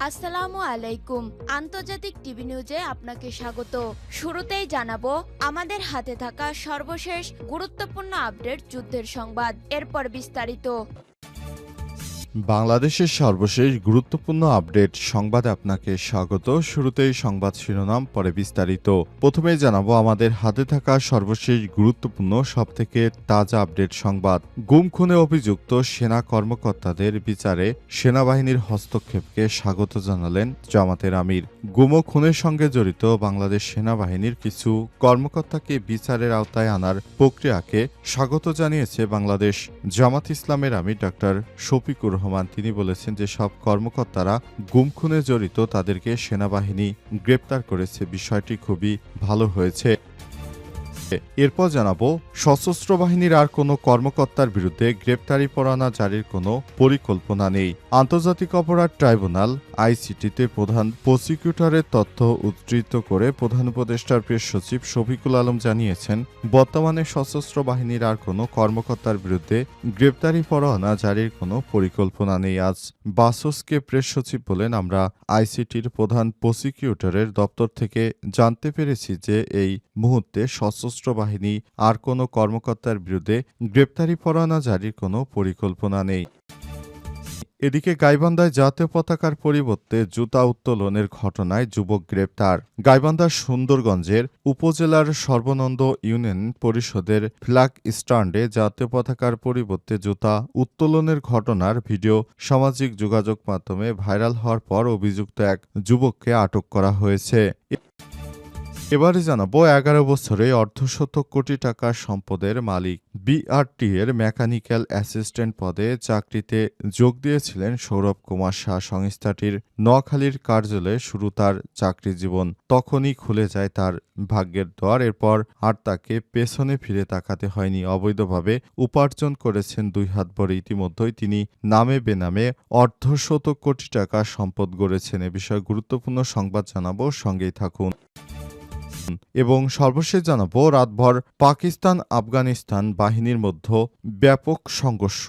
আসসালামু আলাইকুম। আন্তর্জাতিক টিভি নিউজে আপনাকে স্বাগত। শুরুতেই জানাবো আমাদের হাতে থাকা সর্বশেষ গুরুত্বপূর্ণ আপডেট যুদ্ধের সংবাদ, এরপর বিস্তারিত। বাংলাদেশের সর্বশেষ গুরুত্বপূর্ণ আপডেট সংবাদে আপনাকে স্বাগত। শুরুতেই সংবাদ শিরোনাম, পরে বিস্তারিত। প্রথমেই জানাবো আমাদের হাতে থাকা সর্বশেষ গুরুত্বপূর্ণ সবথেকে তাজা আপডেট সংবাদ। গুম খুনে অভিযুক্ত সেনা কর্মকর্তাদের বিচারে সেনাবাহিনীর হস্তক্ষেপকে স্বাগত জানালেন জামাতের আমির। গুম ও খুনের সঙ্গে জড়িত বাংলাদেশ সেনাবাহিনীর কিছু কর্মকর্তাকে বিচারের আওতায় আনার প্রক্রিয়াকে স্বাগত জানিয়েছে বাংলাদেশ জামাত ইসলামের আমির ডাক্তার শফিকুর রহমান। তিনি বলেছেন যে সব কর্মকর্তারা গুম খুনে জড়িত তাদেরকে সেনাবাহিনী গ্রেপ্তার করেছে, বিষয়টি খুবই ভালো হয়েছে। এরপর জানাবো সশস্ত্র বাহিনীর আর কোনো কর্মকর্তার বিরুদ্ধে গ্রেপ্তারি পরোয়ানা জারির কোনো পরিকল্পনা নেই। আন্তর্জাতিক অপরাধ ট্রাইব্যুনাল আইসিটিতে প্রধান প্রসিকিউটরের তথ্য উদ্ধৃত করে প্রধান উপদেষ্টার প্রেস সচিব শফিকুল আলম জানিয়েছেন, বর্তমানে সশস্ত্র বাহিনীর আর কোনো কর্মকর্তার বিরুদ্ধে গ্রেপ্তারি পরোয়ানা জারির কোনো পরিকল্পনা নেই। আজ বাসসকে প্রেস সচিব বলেন, আমরা আইসিটির প্রধান প্রসিকিউটরের দপ্তর থেকে জানতে পেরেছি যে এই মুহূর্তে সশস্ত্র বাহিনী আর কোনো কর্মকর্তার বিরুদ্ধে গ্রেপ্তারি পরোয়ানা জারির কোনো পরিকল্পনা নেই। এদিকে গাইবান্ধায় জাতীয় পতাকার পরিবর্তে জুতা উত্তোলনের ঘটনায় যুবক গ্রেপ্তার। গাইবান্ধার সুন্দরগঞ্জের উপজেলার সর্বনন্দ ইউনিয়ন পরিষদের ফ্ল্যাগ স্ট্যান্ডে জাতীয় পতাকার পরিবর্তে জুতা উত্তোলনের ঘটনার ভিডিও সামাজিক যোগাযোগ মাধ্যমে ভাইরাল হওয়ার পর অভিযুক্ত এক যুবককে আটক করা হয়েছে। এবারে জানাবো 11 বছরে অর্ধশত কোটি টাকার সম্পদের মালিক বিআরটি এর মেকানিক্যাল অ্যাসিস্ট্যান্ট পদে চাকরিতে যোগ দিয়েছিলেন সৌরভ কুমার শাহ। সংস্থাটির নোয়াখালীর কার্যালয়ে শুরু তার চাকরি জীবন। তখনই খুলে যায় তার ভাগ্যের দ্বার। এরপর আর তাকে পেছনে ফিরে তাকাতে হয়নি। অবৈধভাবে উপার্জন করেছেন 2 হাত ভরে। ইতিমধ্যেই তিনি নামে বেনামে অর্ধশত কোটি টাকার সম্পদ গড়েছেন। এ বিষয়ে গুরুত্বপূর্ণ সংবাদ জানাবো, সঙ্গেই থাকুন। এবং সর্বশেষ জানাবো রাতভর পাকিস্তান আফগানিস্তান বাহিনীর মধ্যে ব্যাপক সংঘর্ষ,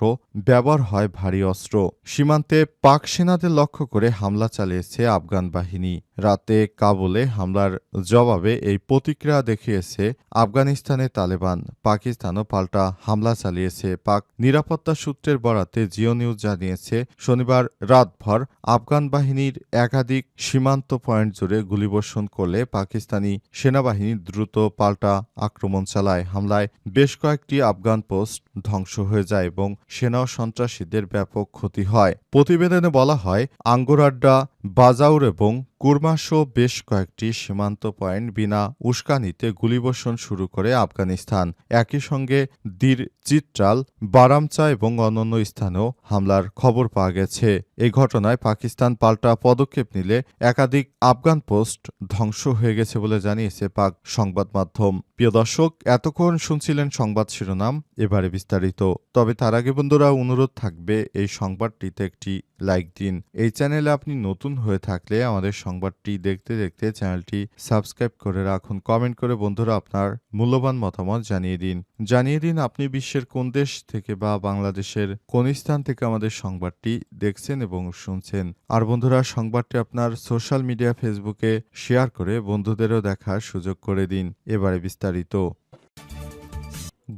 ব্যবহার হয় ভারী অস্ত্র। সীমান্তে পাক সেনাদের লক্ষ্য করে হামলা চালিয়েছে আফগান বাহিনী। রাতে কাবুলে হামলার জবাবে এই প্রতিক্রিয়া দেখিয়েছে আফগানিস্তানের তালেবান। পাকিস্তানও পাল্টা হামলা চালিয়েছে। পাক নিরাপত্তা সূত্রের বরাতে জিও নিউজ জানিয়েছে, শনিবার রাতভর আফগান বাহিনীর একাধিক সীমান্ত পয়েন্ট জুড়ে গুলিবর্ষণ করলে পাকিস্তানি সেনাবাহিনী দ্রুত পাল্টা আক্রমণ চালায়। হামলায় বেশ কয়েকটি আফগান পোস্ট ধ্বংস হয়ে যায় এবং সেনা ও সন্ত্রাসীদের ব্যাপক ক্ষতি হয়। প্রতিবেদনে বলা হয়, আঙ্গোরাড্ডা, বাজাউর এবং কুরমাসহ বেশ কয়েকটি সীমান্ত পয়েন্ট বিনা উস্কানিতে গুলিবর্ষণ শুরু করে আফগানিস্তান। একই সঙ্গে দীর চিত্রাল, বারামচা এবং অন্যান্য স্থানেও হামলার খবর পাওয়া গেছে। এই ঘটনায় পাকিস্তান পাল্টা পদক্ষেপ নিলে একাধিক আফগান পোস্ট ধ্বংস হয়ে গেছে বলে জানিয়েছে পাক সংবাদ মাধ্যম। প্রিয় দর্শক, এতক্ষণ শুনছিলেন সংবাদ শিরোনাম, এবারে বিস্তারিত। তবে তার আগে বন্ধুরা অনুরোধ থাকবে, এই সংবাদটিতে একটি লাইক দিন। এই চ্যানেলে আপনি নতুন হয়ে থাকলে আমাদের সংবাদটি দেখতে দেখতে চ্যানেলটি সাবস্ক্রাইব করে রাখুন। কমেন্ট করে বন্ধুরা আপনার মূল্যবান মতামত জানিয়ে দিন আপনি বিশ্বের কোন দেশ থেকে বা বাংলাদেশের কোন স্থান থেকে আমাদের সংবাদটি দেখছেন এবং শুনছেন। আর বন্ধুরা, সংবাদটি আপনার সোশ্যাল মিডিয়া ফেসবুকে শেয়ার করে বন্ধুদেরও দেখার সুযোগ করে দিন। এবারে বিস্তারিত।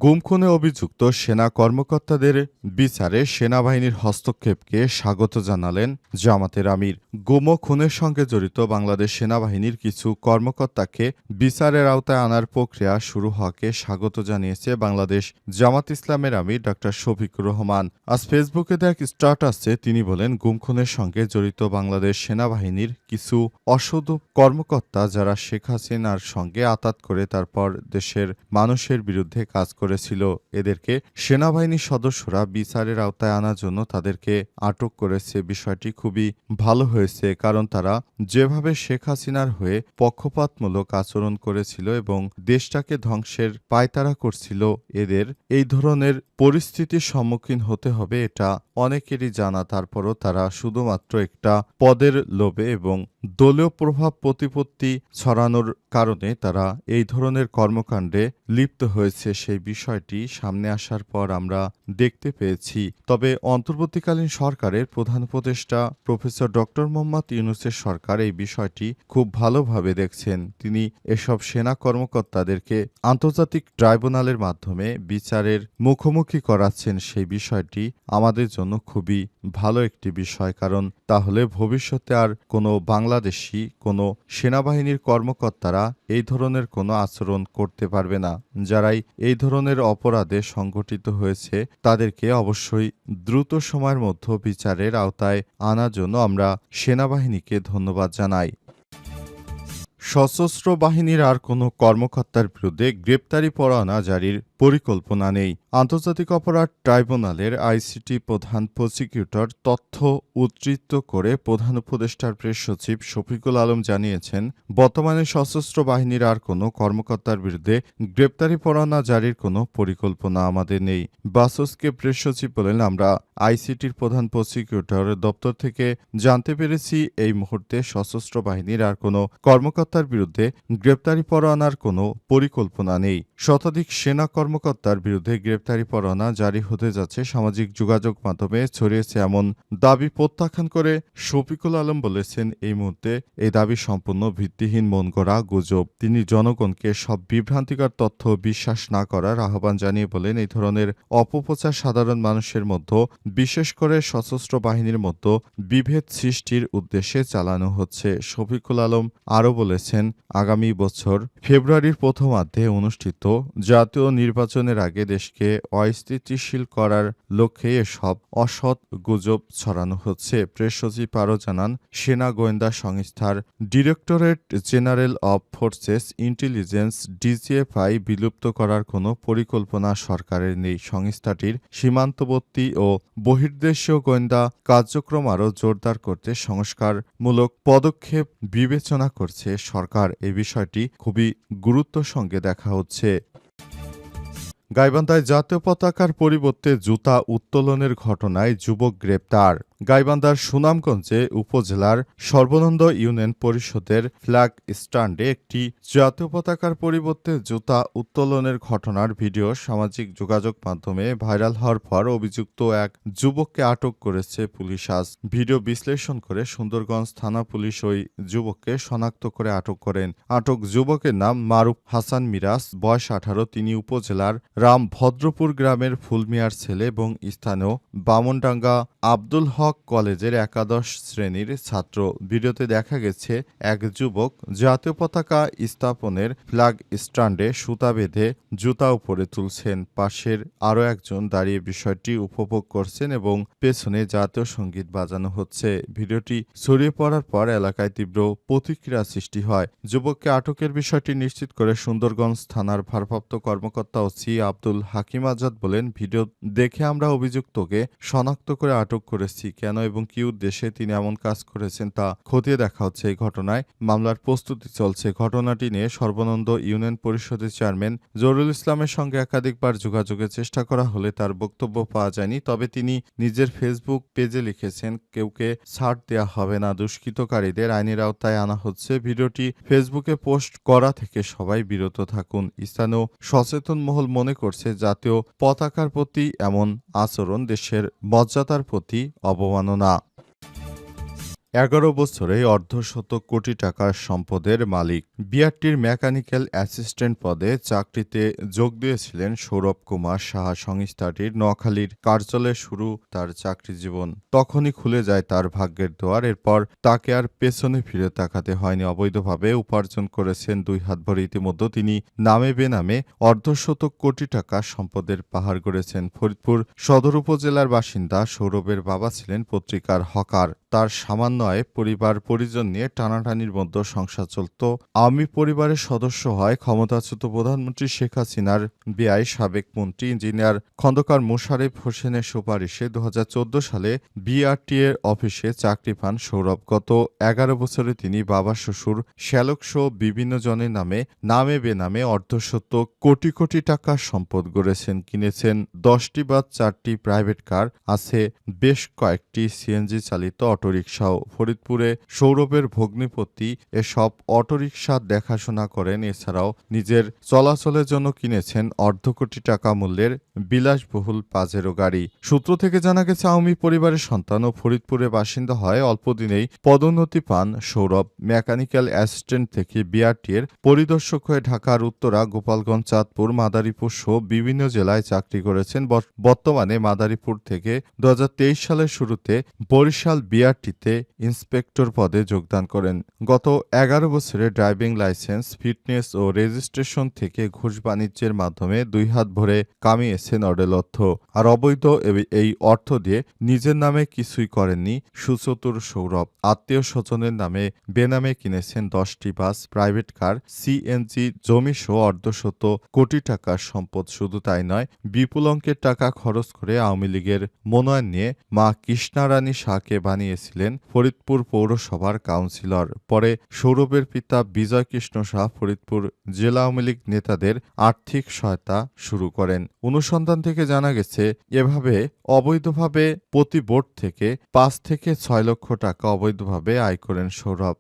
গুম খুনে অভিযুক্ত সেনা কর্মকর্তাদের বিচারে সেনাবাহিনীর হস্তক্ষেপকে স্বাগত জানালেন জামাতের আমির। গুম ও খুনের সঙ্গে জড়িত বাংলাদেশ সেনাবাহিনীর কিছু কর্মকর্তাকে বিচারের আওতায় আনার প্রক্রিয়া শুরু হওয়াকে স্বাগত জানিয়েছে বাংলাদেশ জামাত ইসলামের আমির ডাক্তার শফিকুর রহমান। আজ ফেসবুকে দেয়া এক স্ট্যাটাসে তিনি বলেন, গুম খুনের সঙ্গে জড়িত বাংলাদেশ সেনাবাহিনীর কিছু অসাধু কর্মকর্তা যারা শেখ হাসিনার সঙ্গে আঁতাত করে তারপর দেশের মানুষের বিরুদ্ধে কাজ করেছিল, এদেরকে সেনাবাহিনীর সদস্যরা বিচারের আওতায় আনার জন্য তাদেরকে আটক করেছে। বিষয়টি খুবই ভালো হয়েছে, কারণ তারা যেভাবে শেখ হাসিনার হয়ে পক্ষপাতমূলক আচরণ করেছিল এবং দেশটাকে ধ্বংসের পায়তারা করছিল, এদের এই ধরনের পরিস্থিতির সম্মুখীন হতে হবে এটা অনেকেরই জানা। তারপরও তারা শুধুমাত্র একটা পদের লোভে এবং দলীয় প্রভাব প্রতিপত্তি ছড়ানোর কারণে তারা এই ধরনের কর্মকাণ্ডে লিপ্ত হয়েছে। সেই বিষয়টি সামনে আসার পর আমরা দেখতে পেয়েছি। তবে অন্তর্বর্তীকালীন সরকারের প্রধান উপদেষ্টা প্রফেসর ডক্টর মোহাম্মদ ইউনূসের সরকার এই বিষয়টি খুব ভালোভাবে দেখছেন। তিনি এসব সেনা কর্মকর্তাদেরকে আন্তর্জাতিক ট্রাইব্যুনালের মাধ্যমে বিচারের মুখোমুখি করাচ্ছেন। সেই বিষয়টি আমাদের জন্য খুবই ভালো একটি বিষয়, কারণ তাহলে ভবিষ্যতে আর কোনো বাংলাদেশি কোনো সেনাবাহিনীর কর্মকর্তারা এই ধরনের কোনো আচরণ করতে পারবে না। যারাই এই ধরনের অপরাধে সংগঠিত হয়েছে তাদেরকে অবশ্যই দ্রুত সময়ের মধ্যে বিচারের আওতায় আনার জন্য আমরা সেনাবাহিনীকে ধন্যবাদ জানাই। সশস্ত্র বাহিনীর আর কোনো কর্মকর্তার বিরুদ্ধে গ্রেপ্তারি পরোয়ানা জারির পরিকল্পনা নেই। আন্তর্জাতিক অপরাধ ট্রাইব্যুনালের আইসিটি প্রধান প্রসিকিউটর তথ্য উদ্ধৃত করে প্রধান উপদেষ্টার প্রেস সচিব শফিকুল আলম জানিয়েছেন, বর্তমানে সশস্ত্র বাহিনীর আর কোনো কর্মকর্তার বিরুদ্ধে গ্রেপ্তারি পরোয়ানা জারির কোনো পরিকল্পনা আমাদের নেই। বাসসকে প্রেস সচিব বলেন, আমরা আইসিটির প্রধান প্রসিকিউটর দপ্তর থেকে জানতে পেরেছি এই মুহূর্তে সশস্ত্র বাহিনীর আর কোনো কর্মকর্তার বিরুদ্ধে গ্রেপ্তারি পরোয়ানার কোনো পরিকল্পনা নেই। শতাধিক সেনা কর্মকর্তার বিরুদ্ধে গ্রেপ্তারি পরোয়ানা জারি হতে যাচ্ছে সামাজিক যোগাযোগ মাধ্যমে ছড়িয়েছে এমন দাবি প্রত্যাখ্যান করে শফিকুল আলম বলেছেন, এই মুহূর্তে এই দাবি সম্পূর্ণ ভিত্তিহীন মনগড়া গুজব। তিনি জনগণকে সব বিভ্রান্তিকর তথ্য বিশ্বাস না করার আহ্বান জানিয়ে বলেন, এই ধরনের অপপ্রচার সাধারণ মানুষের মধ্যে বিশেষ করে সশস্ত্র বাহিনীর মধ্যে বিভেদ সৃষ্টির উদ্দেশ্যে চালানো হচ্ছে। শফিকুল আলম আরও বলেছেন, আগামী বছর ফেব্রুয়ারির প্রথমার্ধে অনুষ্ঠিত জাতীয় নির্বাচনের আগে দেশকে অস্থিতিশীল করার লক্ষ্যে এসব অসৎ গুজব ছড়ানো হচ্ছে। প্রেস সচিব আরও জানান, সেনা গোয়েন্দা সংস্থার directorate general of forces intelligence DGFI বিলুপ্ত করার কোনো পরিকল্পনা সরকারের নেই। সংস্থাটির সীমান্তবর্তী ও বহির্দেশীয় গোয়েন্দা কার্যক্রম আরও জোরদার করতে সংস্কারমূলক পদক্ষেপ বিবেচনা করছে সরকার। এই বিষয়টি খুবই গুরুত্বের সঙ্গে দেখা হচ্ছে। গাইবান্ধায় জাতীয় পতাকার পরিবর্তে জুতা উত্তোলনের ঘটনায় যুবক গ্রেপ্তার। গাইবান্ধার সুনামগঞ্জে উপজেলার সর্বনন্দ ইউনিয়ন পরিষদের ফ্ল্যাগ স্ট্যান্ডে একটি জাতীয় পতাকার পরিবর্তে জুতা উত্তোলনের ঘটনার ভিডিও সামাজিক যোগাযোগ মাধ্যমে ভাইরাল হওয়ার পর অভিযুক্ত এক যুবককে আটক করেছে পুলিশ। আজ ভিডিও বিশ্লেষণ করে সুন্দরগঞ্জ থানা পুলিশ ওই যুবককে শনাক্ত করে আটক করেন। আটক যুবকের নাম মারুফ হাসান মিরাজ, বয়স 18। তিনি উপজেলার রামভদ্রপুর গ্রামের ফুলমিয়ার ছেলে এবং স্থানীয় বামনডাঙ্গা আব্দুল হক কলেজের একাদশ শ্রেণীর ছাত্র। ভিডিওতে দেখা গেছে এক যুবক জাতীয় পতাকা স্থাপনের ফ্ল্যাগ স্ট্যান্ডে সুতা বেঁধে জুতা উপরে তুলছেন। পাশের আরও একজন দাঁড়িয়ে বিষয়টি উপভোগ করছেন এবং পেছনে জাতীয় সঙ্গীত বাজানো হচ্ছে। ভিডিওটি ছড়িয়ে পড়ার পর এলাকায় তীব্র প্রতিক্রিয়া সৃষ্টি হয়। যুবককে আটকের বিষয়টি নিশ্চিত করে সুন্দরগঞ্জ থানার ভারপ্রাপ্ত কর্মকর্তা ওসি আব্দুল হাকিম আজাদ বলেন, ভিডিও দেখে আমরা অভিযুক্তকে শনাক্ত করে আটক করেছি। কেন এবং কি উদ্দেশ্যে তিনি এমন কাজ করেছেন তা খতিয়ে দেখা হচ্ছে। এই ঘটনায় মামলার প্রস্তুতি চলছে। ঘটনাটি নিয়ে সর্বনন্দ ইউনিয়ন পরিষদের চেয়ারম্যান জহুরুল ইসলামের সঙ্গে একাধিকবার যোগাযোগের চেষ্টা করা হলে তার বক্তব্য পাওয়া যায়নি। তবে তিনি নিজের ফেসবুক পেজে লিখেছেন, কেউকে ছাড় দেওয়া হবে না, দুষ্কৃতকারীদের আইনের আওতায় আনা হচ্ছে। ভিডিওটি ফেসবুকে পোস্ট করা থেকে সবাই বিরত থাকুন। স্থানীয় সচেতন মহল মনে করছে, জাতীয় পতাকার প্রতি এমন আচরণ দেশের মর্যাদার প্রতি অবমাননা। 11 বছরে অর্ধশত কোটি টাকার সম্পদের মালিক। বিআরটির মেকানিক্যাল অ্যাসিস্ট্যান্ট পদে চাকরিতে যোগ দিয়েছিলেন সৌরভ কুমার সাহা। সংস্থাটির নোয়াখালীর কার্যালয়ে শুরু তার চাকরি জীবন। তখনই খুলে যায় তার ভাগ্যের দুয়ার। এরপর তাকে আর পেছনে ফিরে তাকাতে হয়নি। অবৈধভাবে উপার্জন করেছেন 2 হাত ভরে। ইতিমধ্যে তিনি নামে বেনামে অর্ধশত কোটি টাকা সম্পদের পাহাড় গড়েছেন। ফরিদপুর সদর উপজেলার বাসিন্দা সৌরভের বাবা ছিলেন পত্রিকার হকার। তার সামান্য আয়ে পরিবার পরিজন নিয়ে টানাটানির মধ্যে সংসার চলত। আওয়ামী পরিবারের সদস্য হয় ক্ষমতাচ্যুত প্রধানমন্ত্রী শেখ হাসিনার বেয়াই সাবেক মন্ত্রী ইঞ্জিনিয়ার খন্দকার মোশারেফ হোসেনের সুপারিশে 2014 সালে বিআরটি এর অফিসে চাকরি পান সৌরভ। গত 11 বছরে তিনি বাবা, শ্বশুর, শ্যালক সহ বিভিন্ন জনের নামে বেনামে অর্ধশত কোটি কোটি টাকার সম্পদ গড়েছেন। কিনেছেন 10টি বা 4টি প্রাইভেট কার, আছে বেশ কয়েকটি সিএনজি চালিত অটোরিকশাও। ফরিদপুরে সৌরভের ভগ্নিপতি এসব অটোরিকশা দেখাশোনা করেন। এছাড়াও নিজের চলাচলের জন্য কিনেছেন অর্ধ কোটি টাকা মূল্যের বিলাসবহুল পাজেরো গাড়ি। সূত্র থেকে জানা গেছে, আওয়ামী পরিবারের সন্তান ও ফরিদপুরে বাসিন্দা হয় অল্পদিনেই পদোন্নতি পান সৌরভ। মেকানিক্যাল অ্যাসিস্ট্যান্ট থেকে বিআরটিএর পরিদর্শক হয়ে ঢাকার উত্তরা, গোপালগঞ্জ, চাঁদপুর, মাদারীপুর সহ বিভিন্ন জেলায় চাকরি করেছেন। বর্তমানে মাদারীপুর থেকে 2023 সালের শুরুতে বরিশাল বিআরটিতে ইন্সপেক্টর পদে যোগদান করেন। গত 11 বছরে ড্রাইভিং লাইসেন্স, ফিটনেস ও রেজিস্ট্রেশন থেকে ঘুষ বাণিজ্যের মাধ্যমে 2 হাত ভরে কামিয়েছেন অঢেল অর্থ। আর অবৈধ এই অর্থ দিয়ে নিজের নামে কিছুই করেননি সুচতুর সৌরভ। আত্মীয় স্বজনের নামে বেনামে কিনেছেন 10টি বাস, প্রাইভেট কার, সিএনজি, জমি সহ অর্ধশত কোটি টাকার সম্পদ। শুধু তাই নয়, বিপুল অঙ্কের টাকা খরচ করে আওয়ামী লীগের মনোনয়ন নিয়ে মা কৃষ্ণারানী শাহকে বানিয়েছিলেন ফরিদপুর পৌরসভার কাউন্সিলর। পরে সৌরভের পিতা বিজয় কৃষ্ণ শাহ ফরিদপুর জেলা আওয়ামী লীগ নেতাদের আর্থিক সহায়তা শুরু করেন। অনুসন্ধান থেকে জানা গেছে, এভাবে অবৈধভাবে প্রতি বোর্ড থেকে 5 থেকে 6 লক্ষ টাকা অবৈধভাবে আয় করেন সৌরভ।